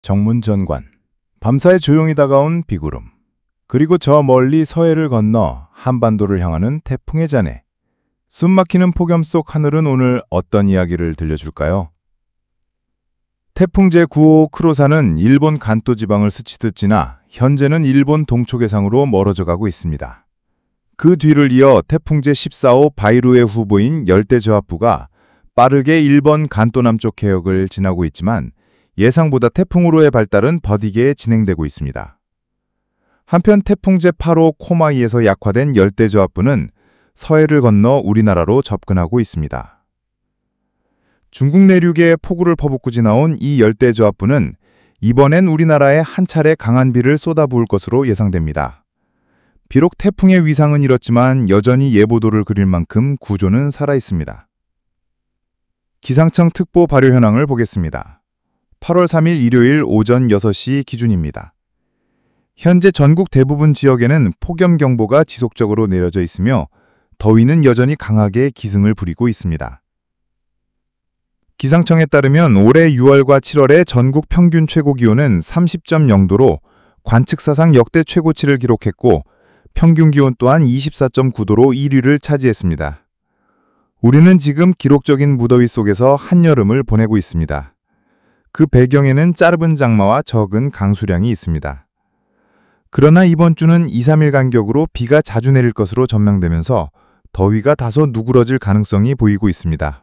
정문전관, 밤사이 조용히 다가온 비구름, 그리고 저 멀리 서해를 건너 한반도를 향하는 태풍의 잔해. 숨막히는 폭염 속 하늘은 오늘 어떤 이야기를 들려줄까요? 태풍 제9호 크로사는 일본 간토 지방을 스치듯 지나 현재는 일본 동쪽해상으로 멀어져 가고 있습니다. 그 뒤를 이어 태풍 제14호 바이루의 후보인 열대저압부가 빠르게 일본 간토 남쪽 해역을 지나고 있지만 예상보다 태풍으로의 발달은 더디게 진행되고 있습니다. 한편 태풍 제8호 코마이에서 약화된 열대저압부는 서해를 건너 우리나라로 접근하고 있습니다. 중국 내륙에 폭우를 퍼붓고 지나온 이 열대저압부는 이번엔 우리나라에 한 차례 강한 비를 쏟아부을 것으로 예상됩니다. 비록 태풍의 위상은 잃었지만 여전히 예보도를 그릴 만큼 구조는 살아있습니다. 기상청 특보 발효 현황을 보겠습니다. 8월 3일 일요일 오전 6시 기준입니다. 현재 전국 대부분 지역에는 폭염경보가 지속적으로 내려져 있으며 더위는 여전히 강하게 기승을 부리고 있습니다. 기상청에 따르면 올해 6월과 7월의 전국 평균 최고기온은 30.0도로 관측사상 역대 최고치를 기록했고 평균 기온 또한 24.9도로 1위를 차지했습니다. 우리는 지금 기록적인 무더위 속에서 한여름을 보내고 있습니다. 그 배경에는 짧은 장마와 적은 강수량이 있습니다. 그러나 이번 주는 2-3일 간격으로 비가 자주 내릴 것으로 전망되면서 더위가 다소 누그러질 가능성이 보이고 있습니다.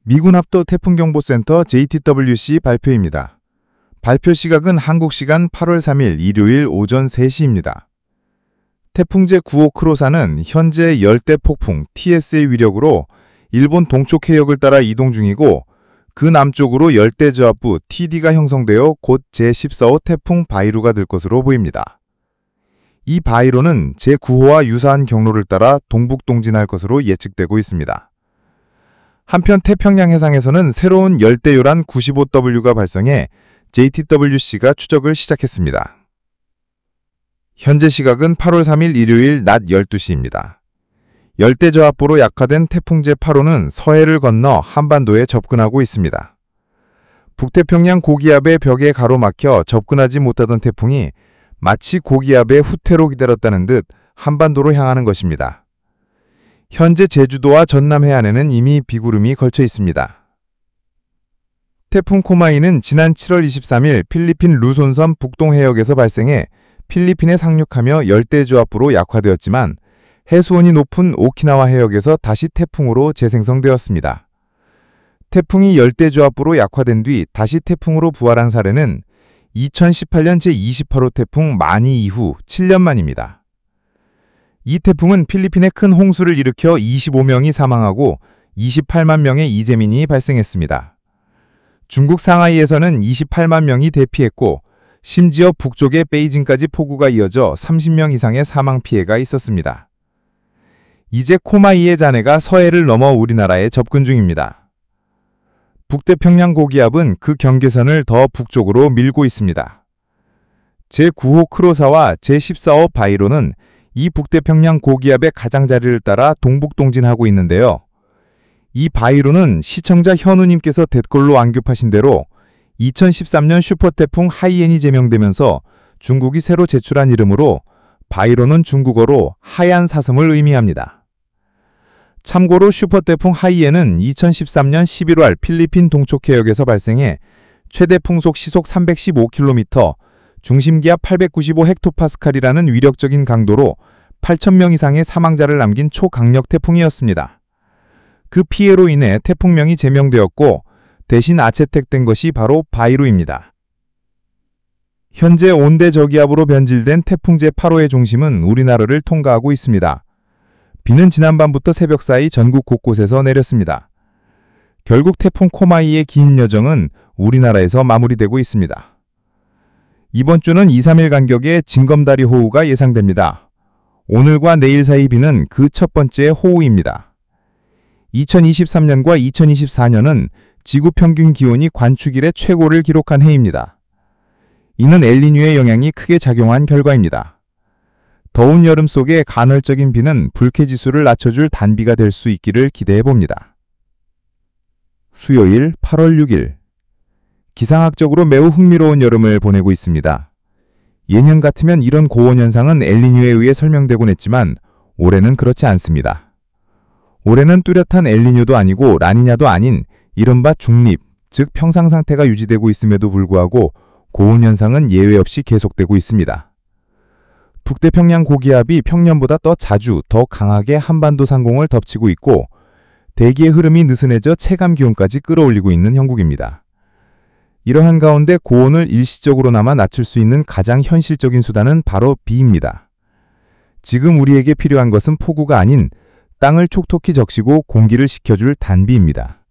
미군 합도 태풍경보센터 JTWC 발표입니다. 발표 시각은 한국 시간 8월 3일 일요일 오전 3시입니다. 태풍 제9호 크로사는 현재 열대폭풍 TS의 위력으로 일본 동쪽 해역을 따라 이동 중이고 그 남쪽으로 열대저압부 TD가 형성되어 곧 제14호 태풍 바이루가 될 것으로 보입니다. 이 바이루는 제9호와 유사한 경로를 따라 동북동진할 것으로 예측되고 있습니다. 한편 태평양 해상에서는 새로운 열대요란 95W가 발생해 JTWC가 추적을 시작했습니다. 현재 시각은 8월 3일 일요일 낮 12시입니다. 열대저압부로 약화된 태풍 제8호는 서해를 건너 한반도에 접근하고 있습니다. 북태평양 고기압의 벽에 가로막혀 접근하지 못하던 태풍이 마치 고기압의 후퇴로 기다렸다는 듯 한반도로 향하는 것입니다. 현재 제주도와 전남 해안에는 이미 비구름이 걸쳐 있습니다. 태풍 코마이는 지난 7월 23일 필리핀 루손섬 북동 해역에서 발생해 필리핀에 상륙하며 열대저압부로 약화되었지만 해수온이 높은 오키나와 해역에서 다시 태풍으로 재생성되었습니다. 태풍이 열대저압부로 약화된 뒤 다시 태풍으로 부활한 사례는 2018년 제28호 태풍 마니 이후 7년 만입니다. 이 태풍은 필리핀에 큰 홍수를 일으켜 25명이 사망하고 28만 명의 이재민이 발생했습니다. 중국 상하이에서는 28만 명이 대피했고 심지어 북쪽의 베이징까지 폭우가 이어져 30명 이상의 사망 피해가 있었습니다. 이제 코마이의 잔해가 서해를 넘어 우리나라에 접근 중입니다. 북태평양 고기압은 그 경계선을 더 북쪽으로 밀고 있습니다. 제9호 크로사와 제14호 바이로는 이 북태평양 고기압의 가장자리를 따라 동북동진하고 있는데요. 이 바이로는 시청자 현우님께서 댓글로 언급하신 대로 2013년 슈퍼태풍 하이엔이 제명되면서 중국이 새로 제출한 이름으로 바이로는 중국어로 하얀 사슴을 의미합니다. 참고로 슈퍼태풍 하이엔은 2013년 11월 필리핀 동쪽 해역에서 발생해 최대 풍속 시속 315km, 중심기압 895헥토파스칼이라는 위력적인 강도로 8,000명 이상의 사망자를 남긴 초강력 태풍이었습니다. 그 피해로 인해 태풍명이 제명되었고 대신 아채택된 것이 바로 바이루입니다. 현재 온대 저기압으로 변질된 태풍 제8호의 중심은 우리나라를 통과하고 있습니다. 비는 지난밤부터 새벽 사이 전국 곳곳에서 내렸습니다. 결국 태풍 코마이의 긴 여정은 우리나라에서 마무리되고 있습니다. 이번 주는 2-3일 간격의 징검다리 호우가 예상됩니다. 오늘과 내일 사이 비는 그 첫 번째 호우입니다. 2023년과 2024년은 지구 평균 기온이 관축 이래 최고를 기록한 해입니다. 이는 엘니뇨의 영향이 크게 작용한 결과입니다. 더운 여름 속에 간헐적인 비는 불쾌지수를 낮춰줄 단비가 될 수 있기를 기대해봅니다. 수요일 8월 6일 기상학적으로 매우 흥미로운 여름을 보내고 있습니다. 예년 같으면 이런 고온 현상은 엘니뇨에 의해 설명되곤 했지만 올해는 그렇지 않습니다. 올해는 뚜렷한 엘니뇨도 아니고 라니냐도 아닌 이른바 중립, 즉 평상 상태가 유지되고 있음에도 불구하고 고온 현상은 예외 없이 계속되고 있습니다. 북태평양 고기압이 평년보다 더 자주, 더 강하게 한반도 상공을 덮치고 있고 대기의 흐름이 느슨해져 체감 기온까지 끌어올리고 있는 형국입니다. 이러한 가운데 고온을 일시적으로나마 낮출 수 있는 가장 현실적인 수단은 바로 비입니다. 지금 우리에게 필요한 것은 폭우가 아닌 땅을 촉촉히 적시고 공기를 식혀줄 단비입니다.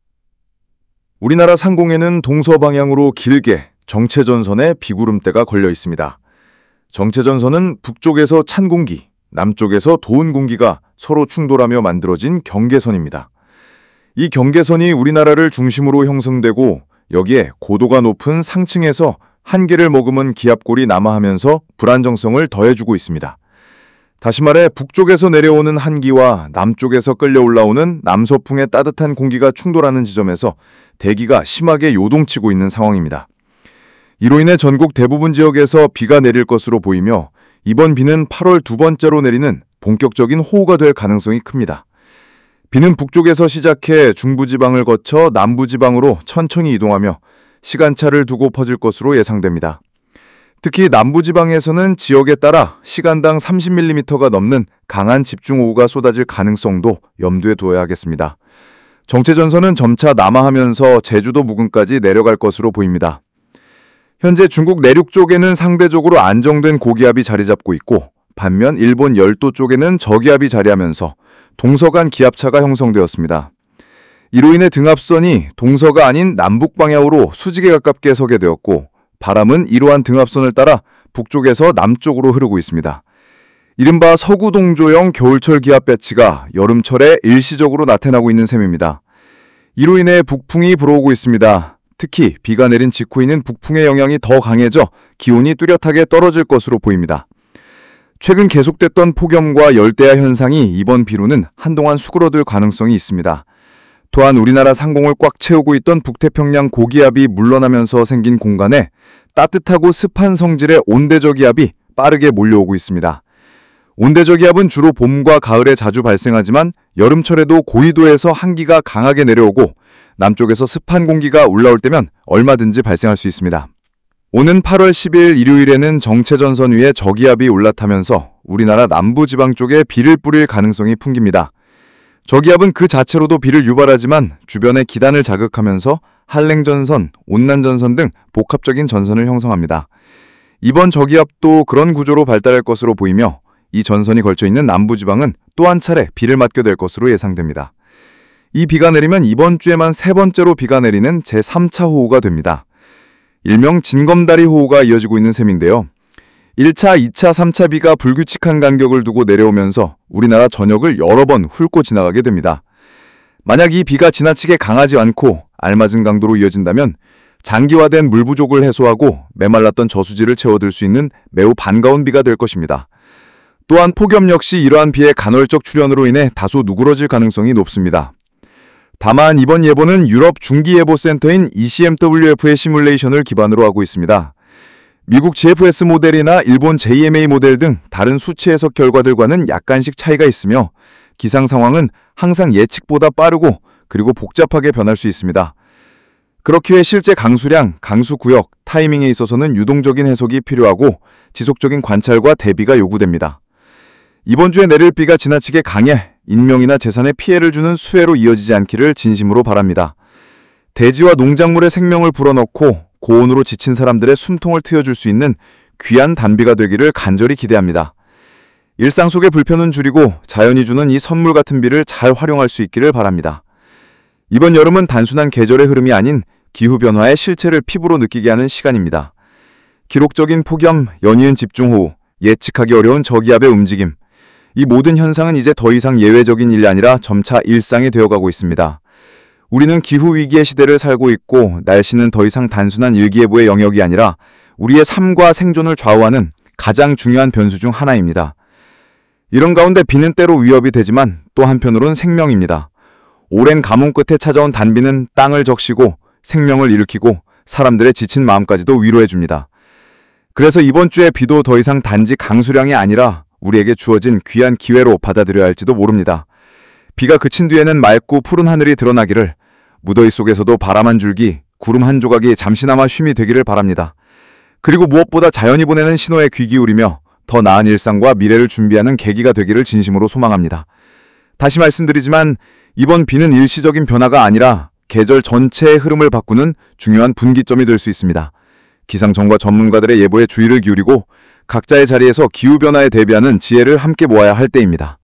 우리나라 상공에는 동서방향으로 길게 정체전선에 비구름대가 걸려 있습니다. 정체전선은 북쪽에서 찬 공기, 남쪽에서 더운 공기가 서로 충돌하며 만들어진 경계선입니다. 이 경계선이 우리나라를 중심으로 형성되고 여기에 고도가 높은 상층에서 한기를 머금은 기압골이 남하하면서 불안정성을 더해주고 있습니다. 다시 말해 북쪽에서 내려오는 한기와 남쪽에서 끌려 올라오는 남서풍의 따뜻한 공기가 충돌하는 지점에서 대기가 심하게 요동치고 있는 상황입니다. 이로 인해 전국 대부분 지역에서 비가 내릴 것으로 보이며 이번 비는 8월 두 번째로 내리는 본격적인 호우가 될 가능성이 큽니다. 비는 북쪽에서 시작해 중부지방을 거쳐 남부지방으로 천천히 이동하며 시간차를 두고 퍼질 것으로 예상됩니다. 특히 남부지방에서는 지역에 따라 시간당 30mm가 넘는 강한 집중호우가 쏟아질 가능성도 염두에 두어야 하겠습니다. 정체전선은 점차 남하하면서 제주도 부근까지 내려갈 것으로 보입니다. 현재 중국 내륙 쪽에는 상대적으로 안정된 고기압이 자리 잡고 있고 반면 일본 열도 쪽에는 저기압이 자리하면서 동서간 기압차가 형성되었습니다. 이로 인해 등압선이 동서가 아닌 남북 방향으로 수직에 가깝게 서게 되었고 바람은 이러한 등압선을 따라 북쪽에서 남쪽으로 흐르고 있습니다. 이른바 서구동조형 겨울철 기압 배치가 여름철에 일시적으로 나타나고 있는 셈입니다. 이로 인해 북풍이 불어오고 있습니다. 특히 비가 내린 직후에는 북풍의 영향이 더 강해져 기온이 뚜렷하게 떨어질 것으로 보입니다. 최근 계속됐던 폭염과 열대야 현상이 이번 비로는 한동안 수그러들 가능성이 있습니다. 또한 우리나라 상공을 꽉 채우고 있던 북태평양 고기압이 물러나면서 생긴 공간에 따뜻하고 습한 성질의 온대저기압이 빠르게 몰려오고 있습니다. 온대저기압은 주로 봄과 가을에 자주 발생하지만 여름철에도 고위도에서 한기가 강하게 내려오고 남쪽에서 습한 공기가 올라올 때면 얼마든지 발생할 수 있습니다. 오는 8월 10일 일요일에는 정체전선 위에 저기압이 올라타면서 우리나라 남부지방 쪽에 비를 뿌릴 가능성이 풍깁니다. 저기압은 그 자체로도 비를 유발하지만 주변의 기단을 자극하면서 한랭전선, 온난전선 등 복합적인 전선을 형성합니다. 이번 저기압도 그런 구조로 발달할 것으로 보이며 이 전선이 걸쳐있는 남부지방은 또 한 차례 비를 맞게 될 것으로 예상됩니다. 이 비가 내리면 이번 주에만 세 번째로 비가 내리는 제3차 호우가 됩니다. 일명 진검다리 호우가 이어지고 있는 셈인데요. 1차, 2차, 3차 비가 불규칙한 간격을 두고 내려오면서 우리나라 전역을 여러 번 훑고 지나가게 됩니다. 만약 이 비가 지나치게 강하지 않고 알맞은 강도로 이어진다면 장기화된 물 부족을 해소하고 메말랐던 저수지를 채워들 수 있는 매우 반가운 비가 될 것입니다. 또한 폭염 역시 이러한 비의 간헐적 출현으로 인해 다소 누그러질 가능성이 높습니다. 다만 이번 예보는 유럽 중기예보센터인 ECMWF의 시뮬레이션을 기반으로 하고 있습니다. 미국 GFS 모델이나 일본 JMA 모델 등 다른 수치 해석 결과들과는 약간씩 차이가 있으며 기상 상황은 항상 예측보다 빠르고 그리고 복잡하게 변할 수 있습니다. 그렇기에 실제 강수량, 강수구역, 타이밍에 있어서는 유동적인 해석이 필요하고 지속적인 관찰과 대비가 요구됩니다. 이번 주에 내릴 비가 지나치게 강해 인명이나 재산에 피해를 주는 수해로 이어지지 않기를 진심으로 바랍니다. 대지와 농작물의 생명을 불어넣고 고온으로 지친 사람들의 숨통을 트여줄 수 있는 귀한 단비가 되기를 간절히 기대합니다. 일상 속의 불편은 줄이고 자연이 주는 이 선물 같은 비를 잘 활용할 수 있기를 바랍니다. 이번 여름은 단순한 계절의 흐름이 아닌 기후변화의 실체를 피부로 느끼게 하는 시간입니다. 기록적인 폭염, 연이은 집중호우, 예측하기 어려운 저기압의 움직임, 이 모든 현상은 이제 더 이상 예외적인 일이 아니라 점차 일상이 되어가고 있습니다. 우리는 기후위기의 시대를 살고 있고 날씨는 더 이상 단순한 일기예보의 영역이 아니라 우리의 삶과 생존을 좌우하는 가장 중요한 변수 중 하나입니다. 이런 가운데 비는 때로 위협이 되지만 또 한편으론 생명입니다. 오랜 가뭄 끝에 찾아온 단비는 땅을 적시고 생명을 일으키고 사람들의 지친 마음까지도 위로해줍니다. 그래서 이번 주의 비도 더 이상 단지 강수량이 아니라 우리에게 주어진 귀한 기회로 받아들여야 할지도 모릅니다. 비가 그친 뒤에는 맑고 푸른 하늘이 드러나기를, 무더위 속에서도 바람 한 줄기, 구름 한 조각이 잠시나마 쉼이 되기를 바랍니다. 그리고 무엇보다 자연이 보내는 신호에 귀 기울이며 더 나은 일상과 미래를 준비하는 계기가 되기를 진심으로 소망합니다. 다시 말씀드리지만 이번 비는 일시적인 변화가 아니라 계절 전체의 흐름을 바꾸는 중요한 분기점이 될 수 있습니다. 기상청과 전문가들의 예보에 주의를 기울이고 각자의 자리에서 기후변화에 대비하는 지혜를 함께 모아야 할 때입니다.